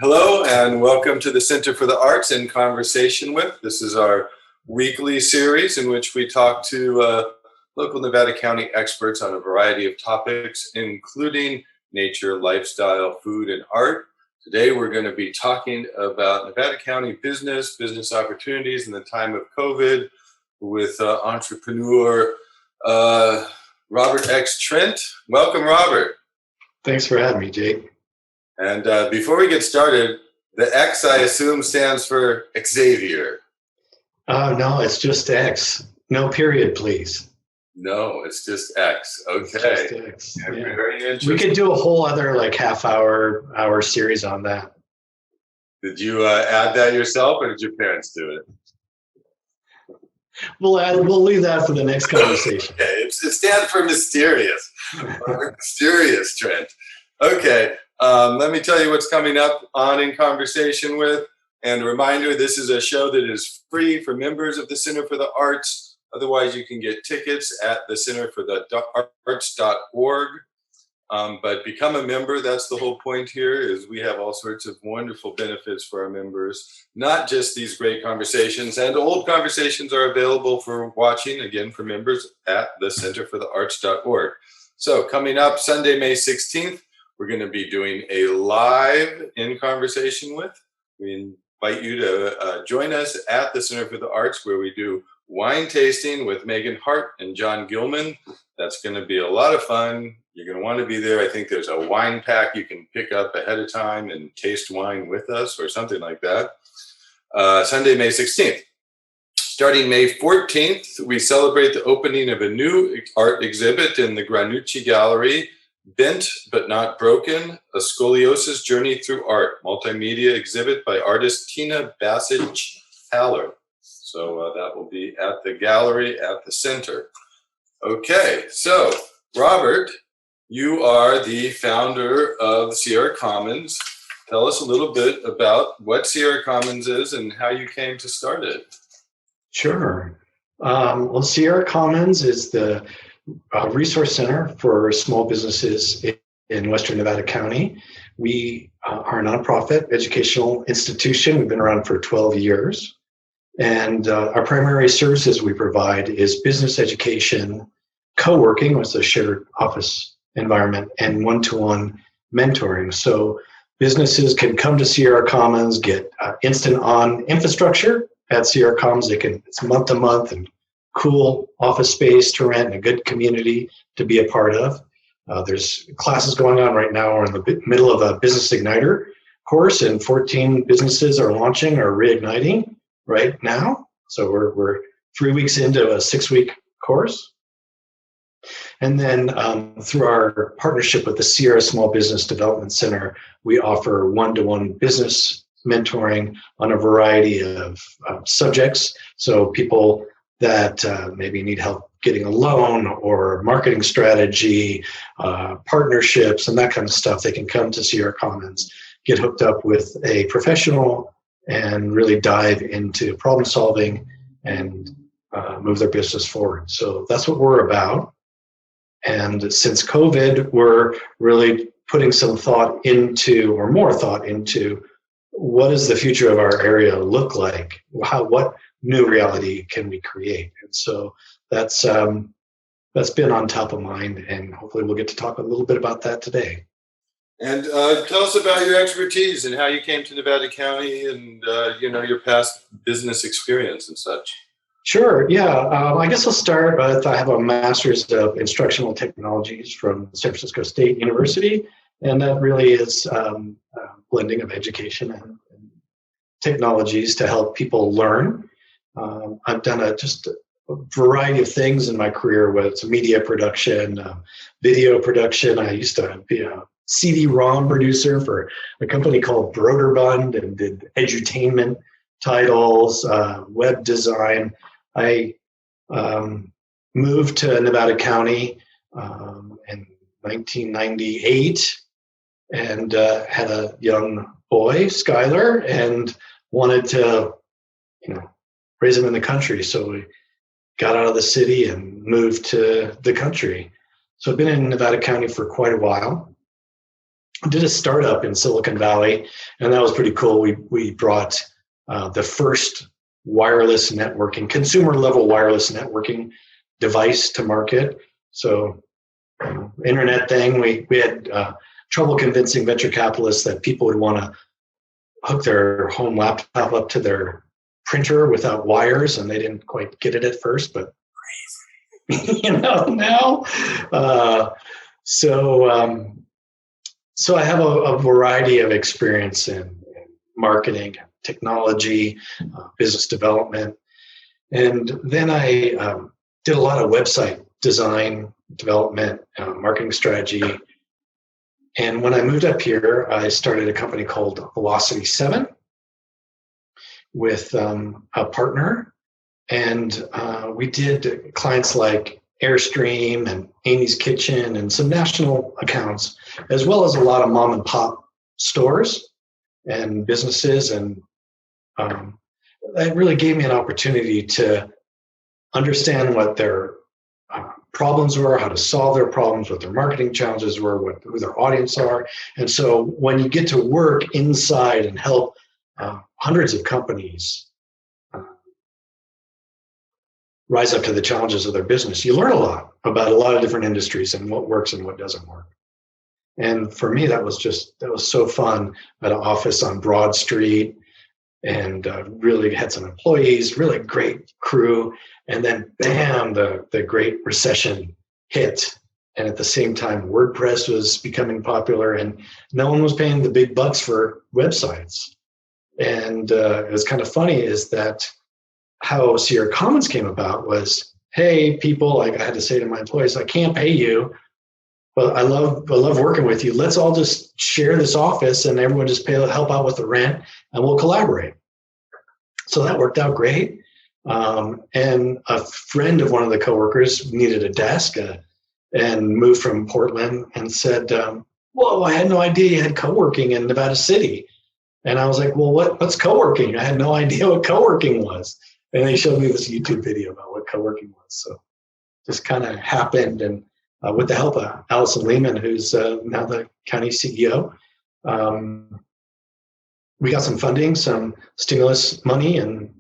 Hello and welcome to the Center for the Arts in Conversation With. This is our weekly series in which we talk to local Nevada County experts on a variety of topics, including nature, lifestyle, food, and art. Today we're going to be talking about Nevada County business opportunities in the time of COVID with entrepreneur Robert X. Trent. Welcome, Robert. Thanks for having me, Jake. And before we get started, the X, I assume, stands for Xavier. No, it's just X. No period, please. No, it's just X. Okay. It's just X. Yeah, Yeah. very interesting. We could do a whole other half-hour series on that. Did you add that yourself, or did your parents do it? We'll leave that for the next conversation. Okay, it stands for mysterious. Mysterious, Trent. Okay. Let me tell you what's coming up on In Conversation With. And a reminder, this is a show that is free for members of the Center for the Arts. Otherwise, you can get tickets at the centerforthearts.org. But become a member. That's the whole point here, is we have all sorts of wonderful benefits for our members, not just these great conversations. And old conversations are available for watching, again, for members at the centerforthearts.org. So coming up Sunday, May 16th, we're going to be doing a live In Conversation With. We invite you to join us at the Center for the Arts, where we do wine tasting with Megan Hart and John Gilman. That's going to be a lot of fun. You're going to want to be there. I think there's a wine pack you can pick up ahead of time and taste wine with us or something like that. Sunday, May 16th. Starting May 14th, we celebrate the opening of a new art exhibit in the Granucci Gallery, Bent But Not Broken, A Scoliosis Journey Through Art, multimedia exhibit by artist Tina Bassage-Haller. So that will be at the gallery at the center. Okay, so Robert, you are the founder of Sierra Commons. Tell us a little bit about what Sierra Commons is and how you came to start it. Sure. Well, Sierra Commons is the resource center for small businesses in Western Nevada County. We are a nonprofit educational institution. We've been around for 12 years. And our primary services we provide is business education, co-working, which is a shared office environment, and one-to-one mentoring. So businesses can come to Sierra Commons, get instant on infrastructure at Sierra Commons. It's month to month and cool office space to rent and a good community to be a part of. There's classes going on right now. We're in the middle of a Business Igniter course, and 14 businesses are launching or reigniting right now. So we're 3 weeks into a 6-week course. And then through our partnership with the Sierra Small Business Development Center, we offer one-to-one business mentoring on a variety of subjects. So people that maybe need help getting a loan or marketing strategy, partnerships, and that kind of stuff, they can come to Sierra Commons, get hooked up with a professional, and really dive into problem solving and move their business forward. So that's what we're about. And since COVID, we're really putting some thought into, or more thought into, what does the future of our area look like? What new reality can we create? And so that's been on top of mind, and hopefully we'll get to talk a little bit about that today. And tell us about your expertise and how you came to Nevada County, and your past business experience and such. Sure. Yeah. I guess I'll start with, I have a master's of instructional technologies from San Francisco State University, and that really is a blending of education and technologies to help people learn. I've done just a variety of things in my career, whether it's media production, video production. I used to be a CD-ROM producer for a company called Broadband and did edutainment titles, web design. I moved to Nevada County in 1998 and had a young boy, Skylar, and wanted to, raise him in the country. So we got out of the city and moved to the country. So I've been in Nevada County for quite a while. did a startup in Silicon Valley, and that was pretty cool. We brought the first wireless networking, consumer level wireless networking device to market. So internet thing, we had trouble convincing venture capitalists that people would want to hook their home laptop up to their printer without wires, and they didn't quite get it at first, but now. So I have a variety of experience in marketing, technology, business development. And then I did a lot of website design, development, marketing strategy. And when I moved up here, I started a company called Velocity 7 with a partner. And we did clients like Airstream and Amy's Kitchen and some national accounts, as well as a lot of mom and pop stores and businesses. And it really gave me an opportunity to understand what their problems were, how to solve their problems, what their marketing challenges were, who their audience are. And so when you get to work inside and help hundreds of companies rise up to the challenges of their business, you learn a lot about a lot of different industries and what works and what doesn't work. And for me, that was so fun. At an office on Broad Street, and really had some employees, really great crew. And then bam, the Great Recession hit. And at the same time, WordPress was becoming popular, and no one was paying the big bucks for websites. And it was kind of funny is that how Sierra Commons came about was, hey, people, like I had to say to my employees, I can't pay you, but I love working with you. Let's all just share this office and everyone just help out with the rent and we'll collaborate. So that worked out great. And a friend of one of the coworkers needed a desk and moved from Portland and said, whoa, I had no idea you had co-working in Nevada City. And I was like, well, what's co-working? I had no idea what co-working was. And they showed me this YouTube video about what co-working was. So just kind of happened. And with the help of Allison Lehman, who's now the county CEO, we got some funding, some stimulus money, and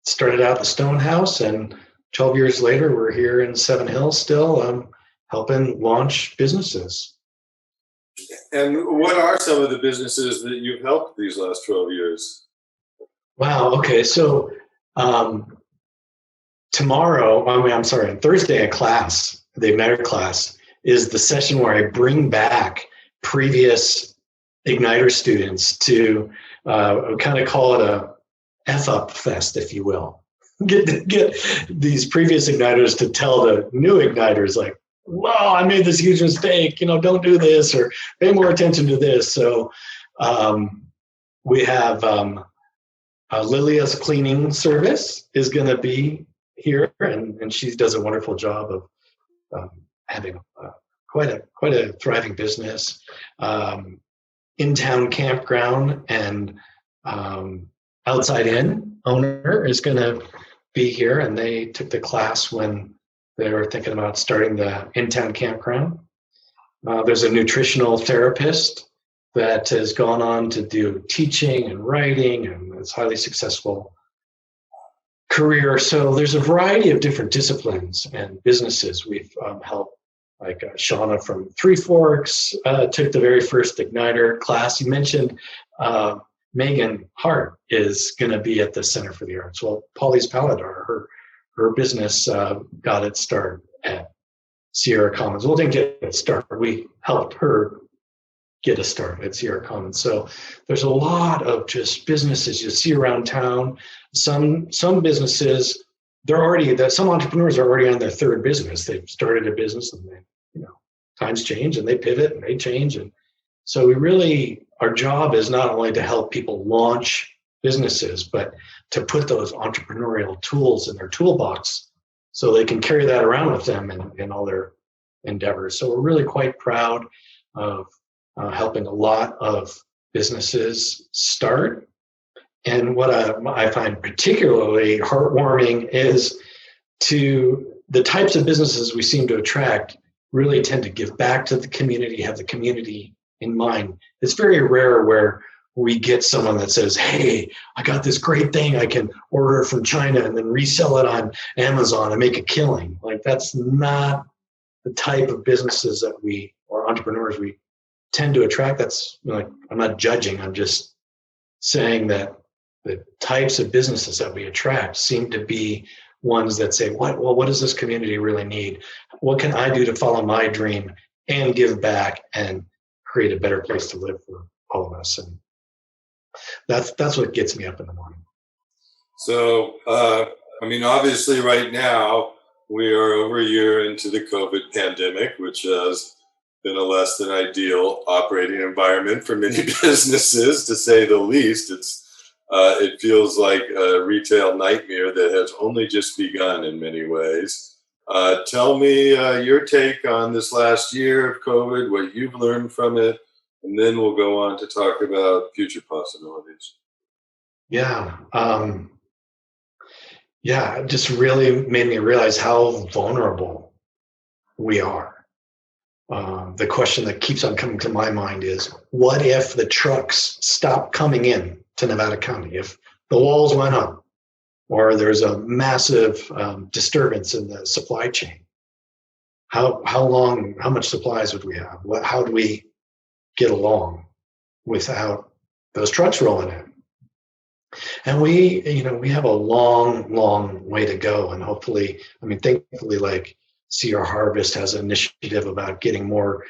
started out the Stone House. And 12 years later, we're here in Seven Hills still helping launch businesses. And what are some of the businesses that you've helped these last 12 years? Wow. Okay. So on Thursday at class, the Igniter class, is the session where I bring back previous Igniter students to kind of call it a F-up fest, if you will. Get these previous Igniters to tell the new Igniters, like, wow, I made this huge mistake, don't do this, or pay more attention to this. So we have Lilia's cleaning service is going to be here, and she does a wonderful job of having quite a thriving business. In-town campground and Outside Inn owner is going to be here, and they took the class when they were thinking about starting the in-town campground. There's a nutritional therapist that has gone on to do teaching and writing, and it's highly successful career. So there's a variety of different disciplines and businesses we've helped. Like Shauna from Three Forks took the very first Igniter class. You mentioned Megan Hart is going to be at the Center for the Arts. Well, Polly's Paladar, her business got its start at Sierra Commons. Well, didn't get its start, but we helped her get a start at Sierra Commons. So there's a lot of just businesses you see around town. Some businesses, some entrepreneurs are already on their third business. They've started a business and times change and they pivot and they change. And so our job is not only to help people launch businesses, but to put those entrepreneurial tools in their toolbox so they can carry that around with them in all their endeavors. So we're really quite proud of helping a lot of businesses start. And what I find particularly heartwarming is to the types of businesses we seem to attract really tend to give back to the community, have the community in mind. It's very rare where we get someone that says, hey, I got this great thing. I can order it from China and then resell it on Amazon and make a killing. Like, that's not the type of businesses that we, or entrepreneurs, we tend to attract. That's, like, I'm not judging. I'm just saying that the types of businesses that we attract seem to be ones that say, what does this community really need? What can I do to follow my dream and give back and create a better place to live for all of us? And that's what gets me up in the morning. So, obviously right now we are over a year into the COVID pandemic, which has been a less than ideal operating environment for many businesses, to say the least. It feels like a retail nightmare that has only just begun in many ways. Tell me your take on this last year of COVID, what you've learned from it, and then we'll go on to talk about future possibilities. Yeah. It just really made me realize how vulnerable we are. The question that keeps on coming to my mind is, what if the trucks stopped coming in to Nevada County? If the walls went up, or there's a massive disturbance in the supply chain, how much supplies would we have? How do we get along without those trucks rolling in? And we have a long way to go. And hopefully, thankfully, like Sierra Harvest has an initiative about getting more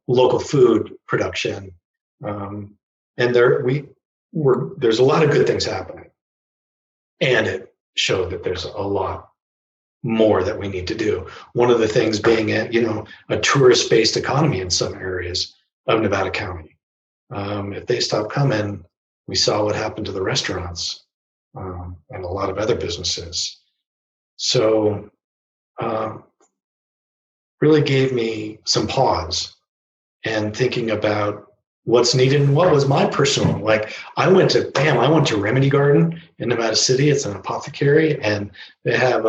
local food production. And there's a lot of good things happening. And it showed that there's a lot more that we need to do. One of the things being a tourist-based economy in some areas of Nevada County. If they stop coming, we saw what happened to the restaurants and a lot of other businesses. So really gave me some pause and thinking about what's needed and what was my personal, I went to Remedy Garden in Nevada City. It's an apothecary, and they have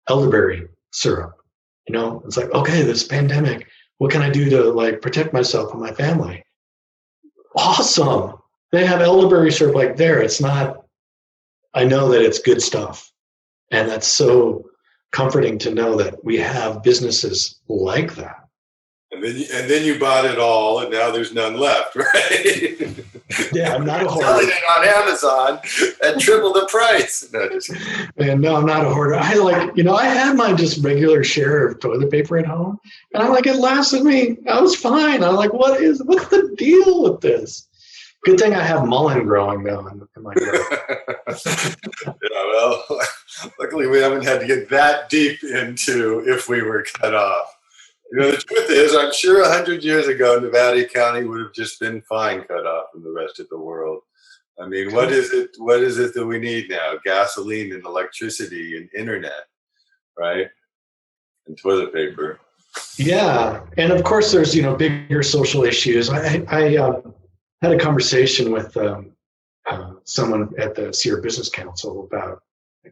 elderberry syrup. It's like, okay, this pandemic, what can I do to protect myself and my family? Awesome. They have elderberry syrup there. It's not, I know that it's good stuff. And that's so comforting to know that we have businesses like that. And then you bought it all, and now there's none left, right? Yeah, I'm not a hoarder. Selling it on Amazon at triple the price. No, I'm not a hoarder. I had my just regular share of toilet paper at home, and it lasted me. I was fine. I'm like, what's the deal with this? Good thing I have mullein growing though in my garden. Yeah, well, luckily we haven't had to get that deep into if we were cut off. The truth is, I'm sure 100 years ago, Nevada County would have just been fine cut off from the rest of the world. What is it that we need now? Gasoline and electricity and internet, right? And toilet paper. Yeah, and of course there's bigger social issues. I had a conversation with someone at the Sierra Business Council about,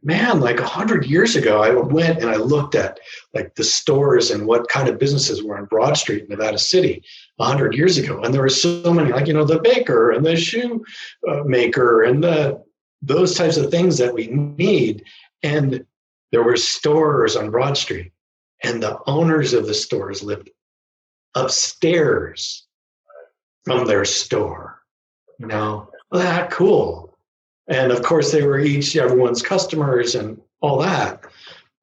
100 years ago, I went and I looked at the stores and what kind of businesses were on Broad Street in Nevada City 100 years ago. And there were so many, the baker and the shoe maker and those types of things that we need. And there were stores on Broad Street, and the owners of the stores lived upstairs from their store. That cool. And of course, they were everyone's customers and all that.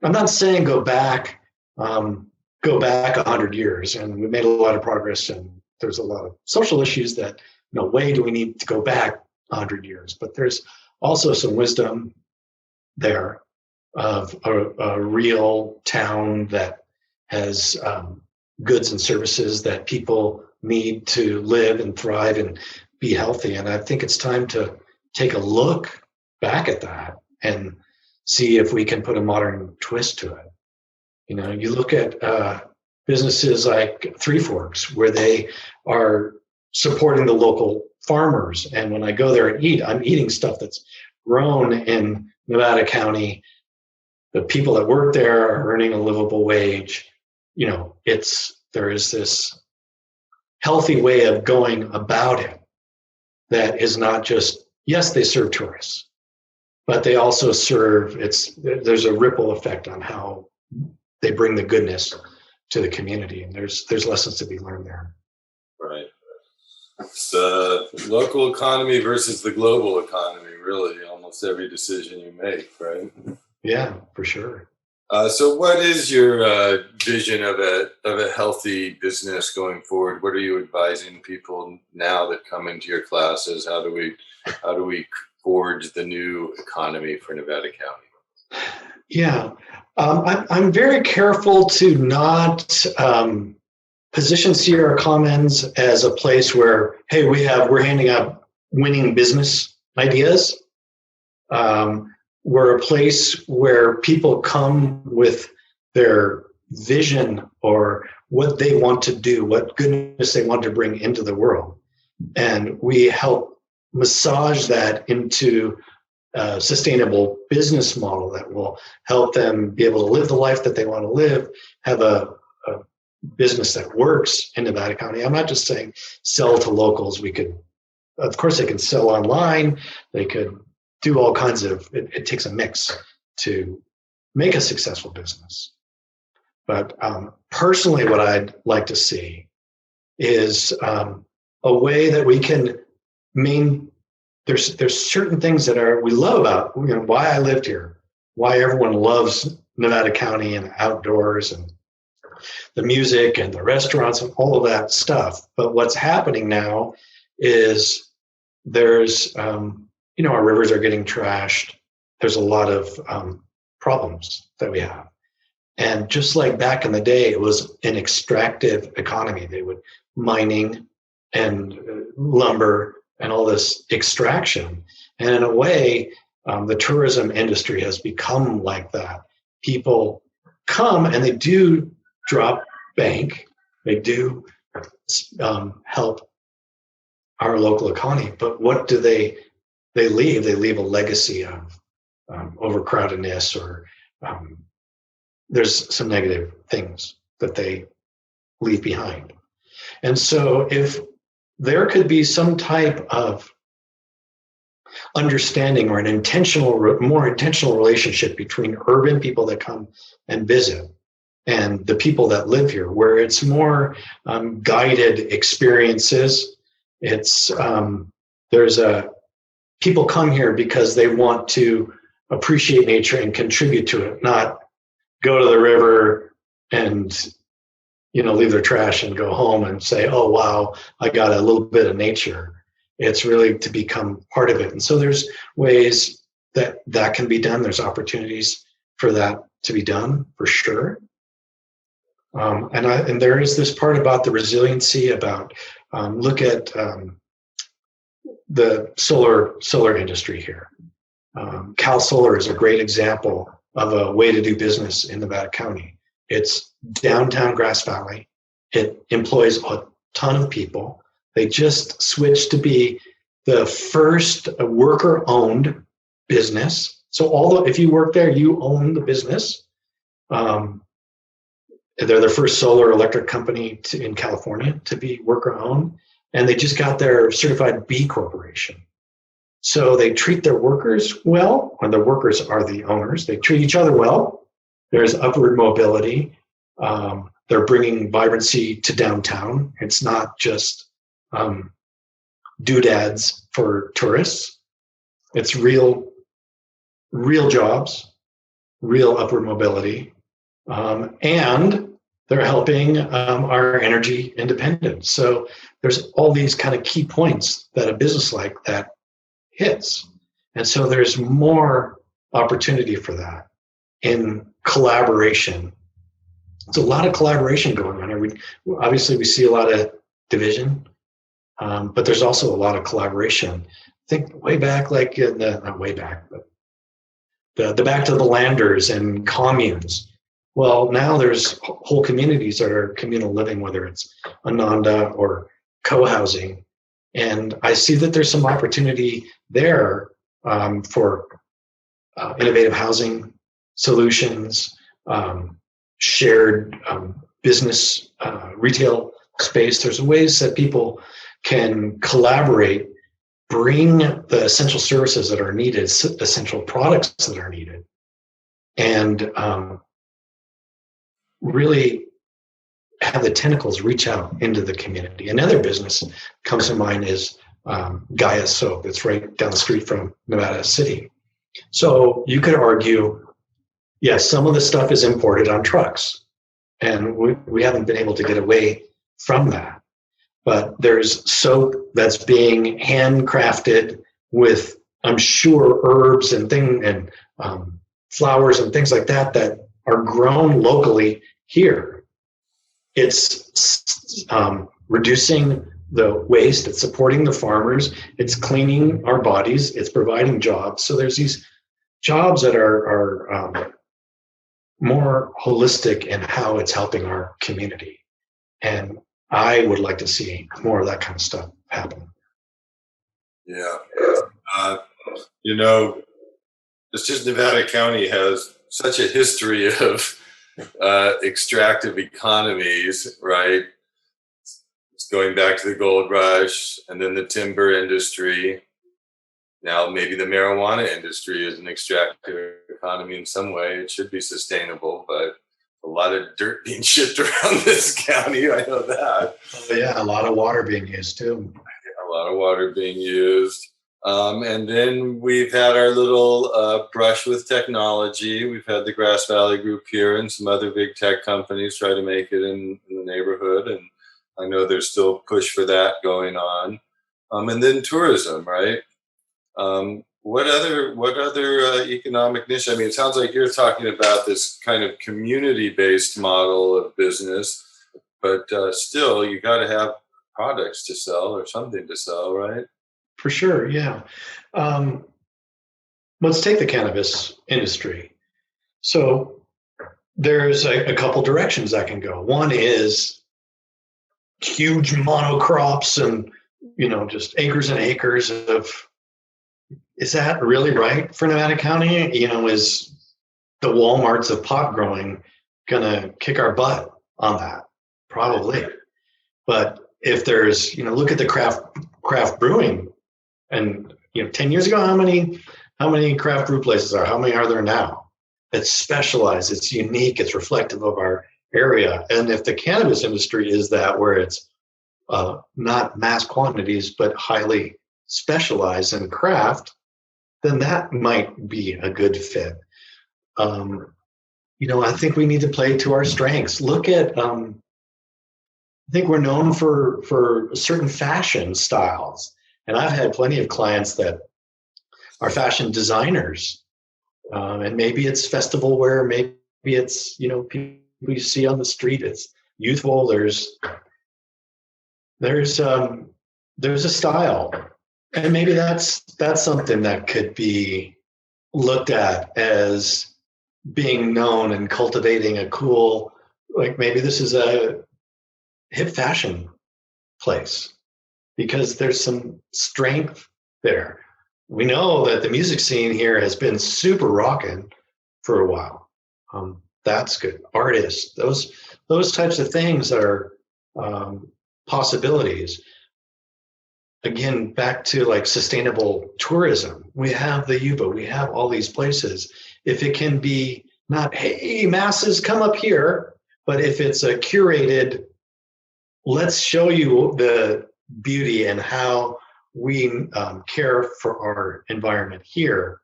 I'm not saying go back 100 years, and we made a lot of progress, and there's a lot of social issues that no way do we need to go back 100 years. But there's also some wisdom there of a real town that has goods and services that people need to live and thrive and be healthy. And I think it's time to take a look back at that and see if we can put a modern twist to it. You look at businesses like Three Forks, where they are supporting the local farmers. And when I go there and eat, I'm eating stuff that's grown in Nevada County. The people that work there are earning a livable wage. There is this healthy way of going about it that is not just, yes, they serve tourists, but they also serve, there's a ripple effect on how they bring the goodness to the community, and there's lessons to be learned there. Right. It's the local economy versus the global economy, really, almost every decision you make, right? Yeah, for sure. So what is your vision of a healthy business going forward? What are you advising people now that come into your classes? How do we forge the new economy for Nevada County? Yeah, I'm very careful to not position Sierra Commons as a place where, hey, we're handing out winning business ideas. We're a place where people come with their vision or what they want to do, what goodness they want to bring into the world. And we help massage that into a sustainable business model that will help them be able to live the life that they want to live, have a business that works in Nevada County. I'm not just saying sell to locals. Of course, they can sell online. They could do all kinds of, it takes a mix to make a successful business. But personally, what I'd like to see is a way that we can there's certain things that we love about, why I lived here, why everyone loves Nevada County and the outdoors and the music and the restaurants and all of that stuff. But what's happening now is there's, our rivers are getting trashed. There's a lot of problems that we have. And just like back in the day, it was an extractive economy. They would mining and lumber and all this extraction. And in a way, the tourism industry has become like that. People come and they do drop bank. They do help our local economy. But what do they leave? They leave a legacy of overcrowdedness, or there's some negative things that they leave behind. And so if there could be some type of understanding or an more intentional relationship between urban people that come and visit and the people that live here, where it's more guided experiences. It's people come here because they want to appreciate nature and contribute to it, not go to the river and leave their trash and go home and say, oh, wow, I got a little bit of nature. It's really to become part of it. And so there's ways that can be done. There's opportunities for that to be done, for sure. And there is this part about the resiliency, about look at the solar industry here. Cal Solar is a great example of a way to do business in Nevada County. It's downtown Grass Valley. It employs a ton of people. They just switched to be the first worker-owned business. So if you work there, you own the business. They're the first solar electric company in California to be worker-owned, and they just got their certified B Corporation. So they treat their workers well, or the workers are the owners. They treat each other well. There's upward mobility. They're bringing vibrancy to downtown. It's not just doodads for tourists. It's real jobs, real upward mobility, and they're helping our energy independence. So there's all these kind of key points that a business like that hits. And so there's more opportunity for that in collaboration. There's a lot of collaboration going on here. Obviously, we see a lot of division, but there's also a lot of collaboration. I think way back, like not way back, but the back to the landers and communes. Well, now there's whole communities that are communal living, whether it's Ananda or co-housing. And I see that there's some opportunity there for innovative housing solutions, shared business retail space. There's ways that people can collaborate, bring the essential services that are needed, essential products that are needed, and really have the tentacles reach out into the community. Another business comes to mind is Gaia Soap. It's right down the street from Nevada City. So you could argue, yes, some of the stuff is imported on trucks, and we haven't been able to get away from that. But there's soap that's being handcrafted with, I'm sure, herbs and flowers and things like that that are grown locally here. It's reducing the waste, it's supporting the farmers, it's cleaning our bodies, it's providing jobs. So there's these jobs that are more holistic in how it's helping our community. And I would like to see more of that kind of stuff happen. Yeah. It's just Nevada County has such a history of extractive economies, right? It's going back to the gold rush and then the timber industry. Now maybe the marijuana industry is an extractive economy in some way. It should be sustainable, but a lot of dirt being shipped around this county. I know that. Yeah, a lot of water being used too. A lot of water being used. And then we've had our little brush with technology. We've had the Grass Valley Group here and some other big tech companies try to make it in the neighborhood. And I know there's still a push for that going on. And then tourism, right? What other economic niche? I mean, it sounds like you're talking about this kind of community-based model of business, but still, you got to have products to sell or something to sell, right? For sure, yeah. Let's take the cannabis industry. So there's a couple directions that can go. One is huge monocrops and, just acres and acres of. Is that really right for Nevada County? Is the Walmarts of pot growing going to kick our butt on that? Probably. But if there's, look at the craft brewing, and 10 years ago, how many craft brew places are? How many are there now? It's specialized, it's unique, it's reflective of our area. And if the cannabis industry is that, where it's not mass quantities but highly specialized in craft, then that might be a good fit. I think we need to play to our strengths. Look at, I think we're known for certain fashion styles. And I've had plenty of clients that are fashion designers. And maybe it's festival wear, maybe it's, people you see on the street, it's youthful. There's a style. And maybe that's something that could be looked at as being known and cultivating a cool, like maybe this is a hip fashion place because there's some strength there. We know that the music scene here has been super rocking for a while. That's good. Artists, those types of things are possibilities. Again, back to like sustainable tourism. We have the Yuba, we have all these places. If it can be not, hey, masses, come up here, but if it's a curated, let's show you the beauty and how we care for our environment here.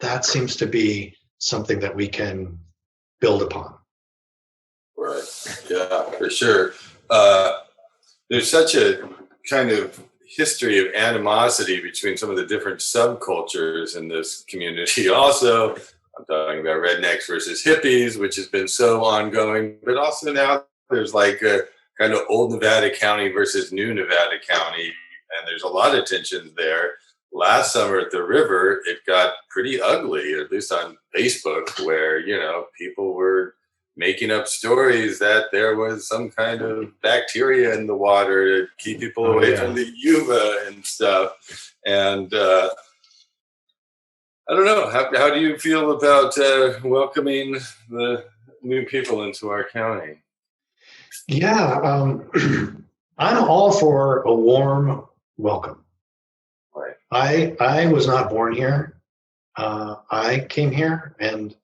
That seems to be something that we can build upon. Right. Yeah, for sure. There's such a kind of history of animosity between some of the different subcultures in this community. Also, I'm talking about rednecks versus hippies, which has been so ongoing, but also now there's like a kind of old Nevada County versus new Nevada County, and there's a lot of tensions there. Last summer at the river, it got pretty ugly, at least on Facebook, where, people were making up stories that there was some kind of bacteria in the water to keep people away from the Yuba and stuff. And I don't know, how do you feel about welcoming the new people into our county? Yeah, I'm all for a warm welcome. Right. I was not born here. I came here, and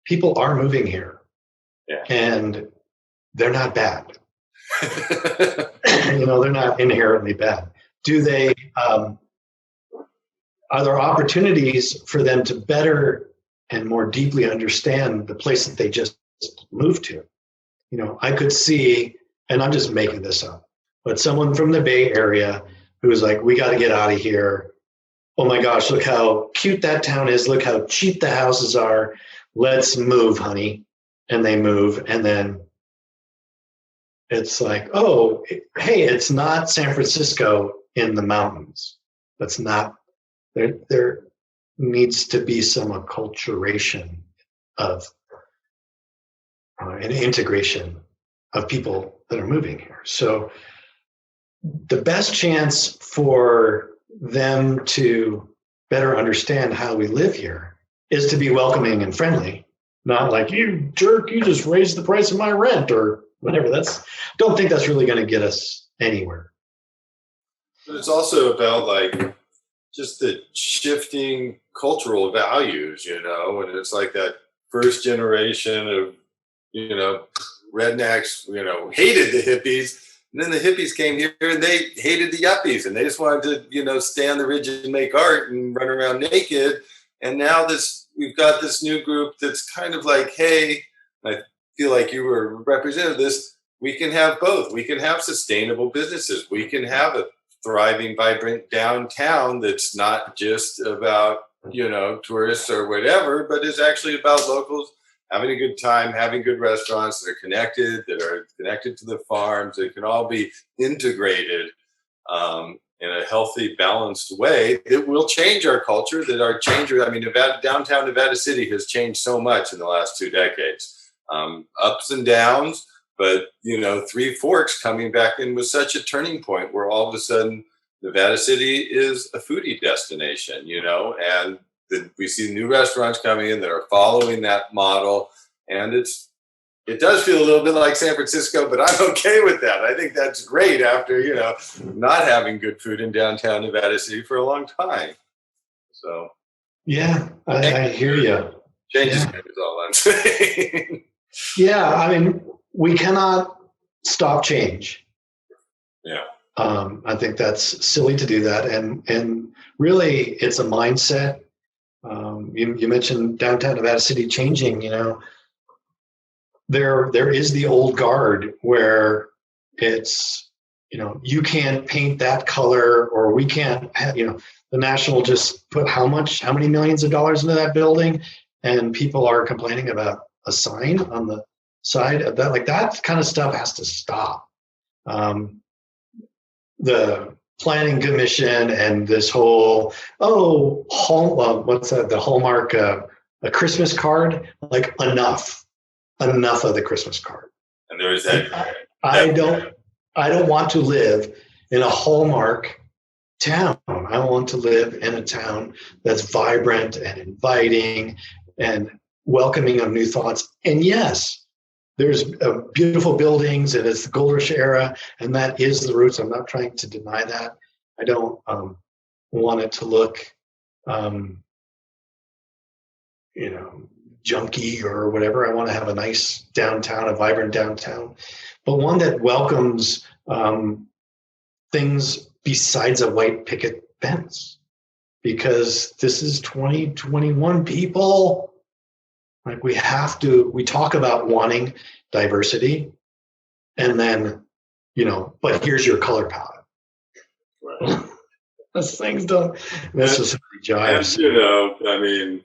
people are moving here, Yeah. and they're not bad. They're not inherently bad. Do they? Are there opportunities for them to better and more deeply understand the place that they just moved to? I could see, and I'm just making this up, but someone from the Bay Area who's like, we got to get out of here. Oh my gosh, look how cute that town is. Look how cheap the houses are. Let's move, honey. And they move. And then it's like, oh, hey, it's not San Francisco in the mountains. That's not, there needs to be some acculturation of an integration of people that are moving here. So the best chance for them to better understand how we live here is to be welcoming and friendly, not like, you jerk, you just raised the price of my rent or whatever. Don't think that's really going to get us anywhere. But it's also about like just the shifting cultural values, and it's like that first generation of, rednecks, hated the hippies. And then the hippies came here and they hated the yuppies and they just wanted to, stay on the ridge and make art and run around naked. And now we've got this new group that's kind of like, hey, I feel like you were represented this. We can have both. We can have sustainable businesses. We can have a thriving, vibrant downtown that's not just about, tourists or whatever, but is actually about locals having a good time, having good restaurants that are connected to the farms. That can all be integrated in a healthy, balanced way. It will change our culture. Downtown Nevada City has changed so much in the last 2 decades. Ups and downs, but Three Forks coming back in was such a turning point where all of a sudden Nevada City is a foodie destination, and we see new restaurants coming in that are following that model. And it does feel a little bit like San Francisco, but I'm okay with that. I think that's great after, not having good food in downtown Nevada City for a long time. So. Yeah, I hear you. Change is good is all I'm saying. Yeah, we cannot stop change. Yeah. I think that's silly to do that. And really, it's a mindset. You mentioned downtown Nevada City changing, there is the old guard where it's, you can't paint that color, or we can't have, the National just put how many millions of dollars into that building, and people are complaining about a sign on the side of that. Like, that kind of stuff has to stop. The planning commission and this whole, what's that? The Hallmark, a Christmas card, like enough of the Christmas card. And there is that. I don't want to live in a Hallmark town. I want to live in a town that's vibrant and inviting and welcoming of new thoughts. And yes, there's beautiful buildings, and it's the Gold Rush era, and that is the roots. I'm not trying to deny that. I don't want it to look, junky or whatever. I want to have a nice downtown, a vibrant downtown, but one that welcomes things besides a white picket fence, because this is 2021, people. Like, we talk about wanting diversity, and then, but here's your color palette. Right. Those things don't necessarily jive.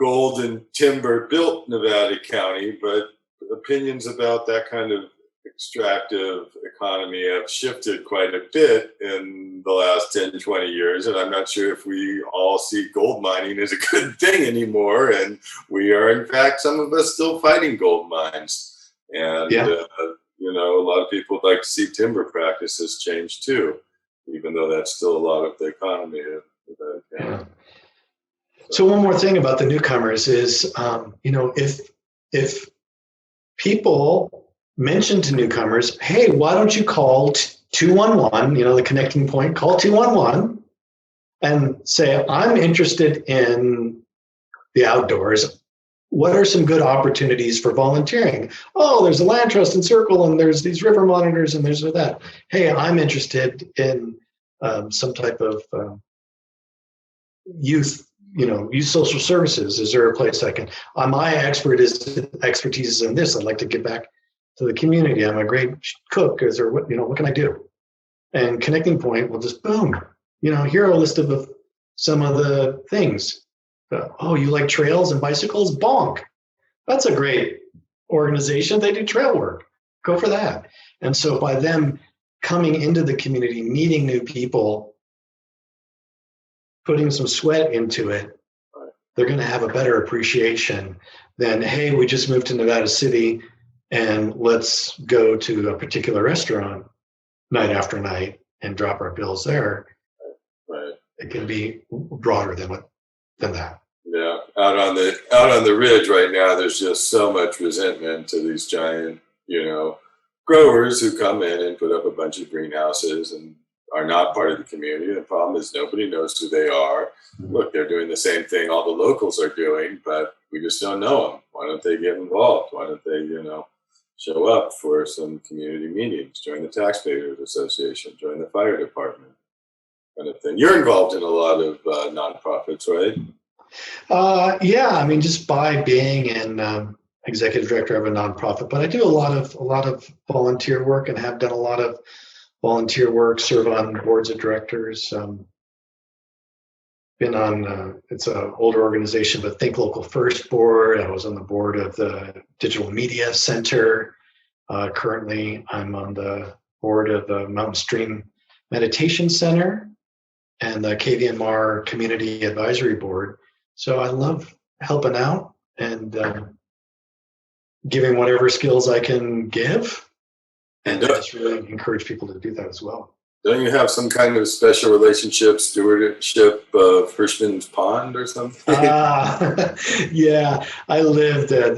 Gold and timber built Nevada County, but opinions about that kind of extractive economy have shifted quite a bit in the last 10, 20 years. And I'm not sure if we all see gold mining as a good thing anymore. And we are, in fact, some of us still fighting gold mines. And, a lot of people would like to see timber practices change too, even though that's still a lot of the economy of Nevada County. So one more thing about the newcomers is, if people mention to newcomers, hey, why don't you call 211, the connecting point, call 211 and say, I'm interested in the outdoors. What are some good opportunities for volunteering? Oh, there's a land trust and circle, and there's these river monitors, and there's that. Hey, I'm interested in some type of youth social services. Is there a place I can? My expertise is in this. I'd like to give back to the community. I'm a great cook. Is there what can I do? And connecting point will just boom. Here are a list of some of the things. Oh, you like trails and bicycles? Bonk. That's a great organization. They do trail work. Go for that. And so by them coming into the community, meeting new people, putting some sweat into it, they're going to have a better appreciation than, hey, we just moved to Nevada City and let's go to a particular restaurant night after night and drop our bills there. Right. It can be broader than that. Yeah, out on the ridge right now, there's just so much resentment to these giant, growers who come in and put up a bunch of greenhouses and are not part of the community. The problem is nobody knows who they are. Look, they're doing the same thing all the locals are doing, but we just don't know them. Why don't they get involved? Why don't they, show up for some community meetings, join the Taxpayers Association, join the fire department, kind of thing. You're involved in a lot of nonprofits, right? Yeah, just by being an executive director of a nonprofit, but I do a lot of volunteer work and have done a lot of volunteer work, serve on boards of directors. Been on, it's an older organization, but Think Local First board. I was on the board of the Digital Media Center. Currently, I'm on the board of the Mountain Stream Meditation Center and the KVMR Community Advisory Board. So I love helping out and giving whatever skills I can give. And I just really encourage people to do that as well. Don't you have some kind of special relationship, stewardship of Hirschman's Pond or something? Yeah, I lived at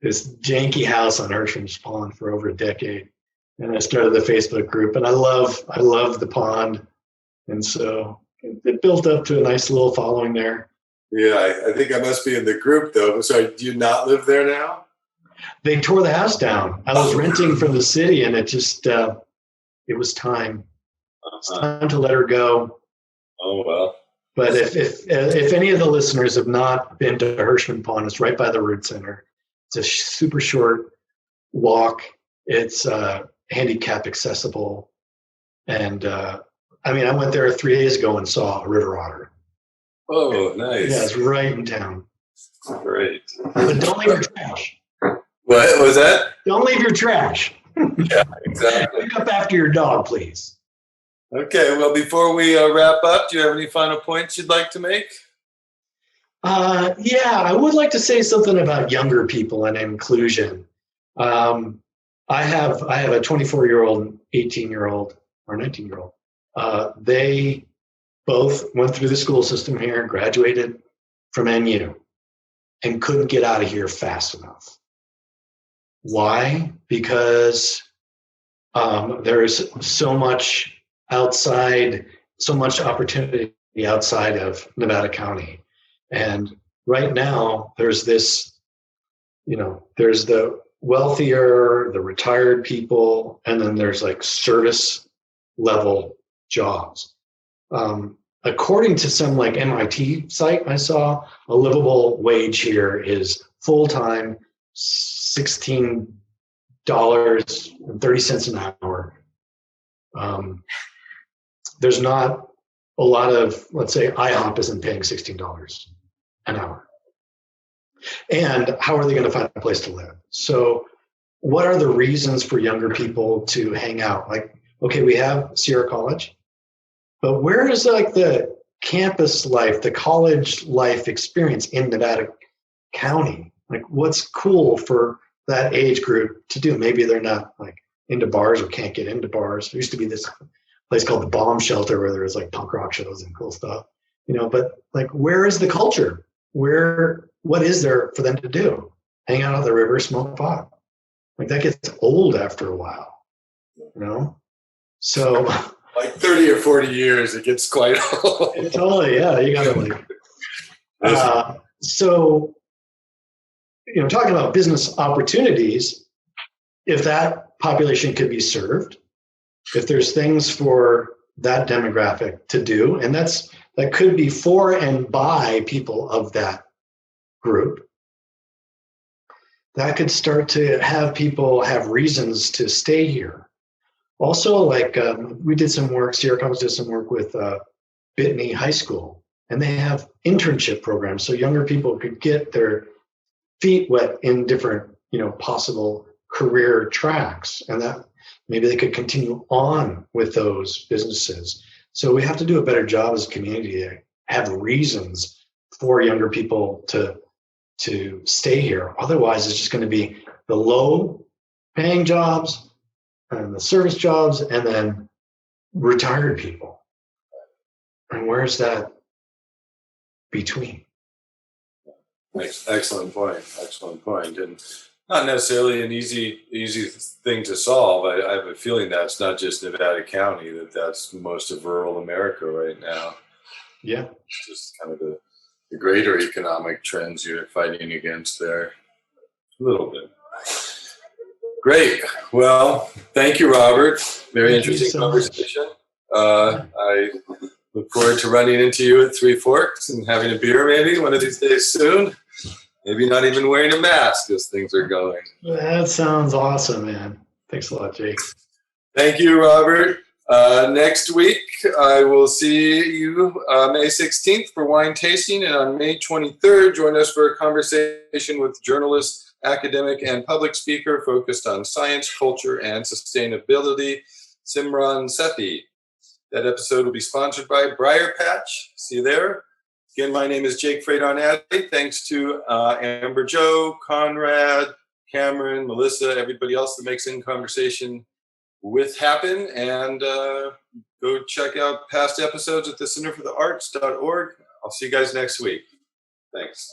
this janky house on Hirschman's Pond for over a decade. And I started the Facebook group, and I love the pond. And so it built up to a nice little following there. Yeah, I think I must be in the group, though. Sorry, do you not live there now? They tore the house down. I was renting from the city, and it just, it was time. It's time to let her go. Oh, well. But if any of the listeners have not been to Hirschman Pond, it's right by the Root Center. It's a super short walk. It's handicap accessible. And I went there 3 days ago and saw a river otter. Oh, nice. Yeah, it's right in town. Great. But don't leave your trash. What was that? Don't leave your trash. Yeah, exactly. Pick up after your dog, please. Okay, well, before we wrap up, do you have any final points you'd like to make? Yeah, I would like to say something about younger people and inclusion. I have a 24-year-old, 18-year-old, or 19-year-old. They both went through the school system here, graduated from NU, and couldn't get out of here fast enough. Why? Because there's so much opportunity outside of Nevada County. And right now there's this, there's the wealthier, the retired people, and then there's like service level jobs. According to some like MIT site I saw, a livable wage here is full-time $16.30 an hour. There's not a lot of, let's say, IHOP isn't paying $16 an hour. And how are they going to find a place to live? So what are the reasons for younger people to hang out? Like, okay, we have Sierra College, but where is like the campus life, the college life experience in Nevada County? Like, what's cool for that age group to do? Maybe they're not like into bars or can't get into bars. There used to be this place called the Bomb Shelter where there was like punk rock shows and cool stuff, but like, where is the culture? What is there for them to do? Hang out on the river, smoke pot. Like that gets old after a while, you know? So Like 30 or 40 years, it gets quite old. totally, yeah, you gotta so, talking about business opportunities, if that population could be served, if there's things for that demographic to do, and that could be for and by people of that group, that could start to have people have reasons to stay here. Also, like we did some work, Sierra Commons did some work with Bitney High School, and they have internship programs so younger people could get their feet wet in different, possible career tracks, and that maybe they could continue on with those businesses. So we have to do a better job as a community to have reasons for younger people to stay here. Otherwise, it's just going to be the low paying jobs and the service jobs and then retired people. And where's that between? Excellent point. Excellent point. And not necessarily an easy thing to solve. I have a feeling that's not just Nevada County, that's most of rural America right now. Yeah. It's just kind of the greater economic trends you're fighting against there. A little bit. Great. Well, thank you, Robert. Very interesting conversation. I look forward to running into you at Three Forks and having a beer maybe one of these days soon. Maybe not even wearing a mask as things are going. That sounds awesome, man. Thanks a lot, Jake. Thank you, Robert. Next week, I will see you May 16th for wine tasting, and on May 23rd, join us for a conversation with journalist, academic, and public speaker focused on science, culture, and sustainability, Simran Sethi. That episode will be sponsored by Briar Patch. See you there. Again, my name is Jacob Freydont-Attie. Thanks to Amber Joe, Conrad, Cameron, Melissa, everybody else that makes In Conversation with happen. And go check out past episodes at the centerforthearts.org. I'll see you guys next week. Thanks.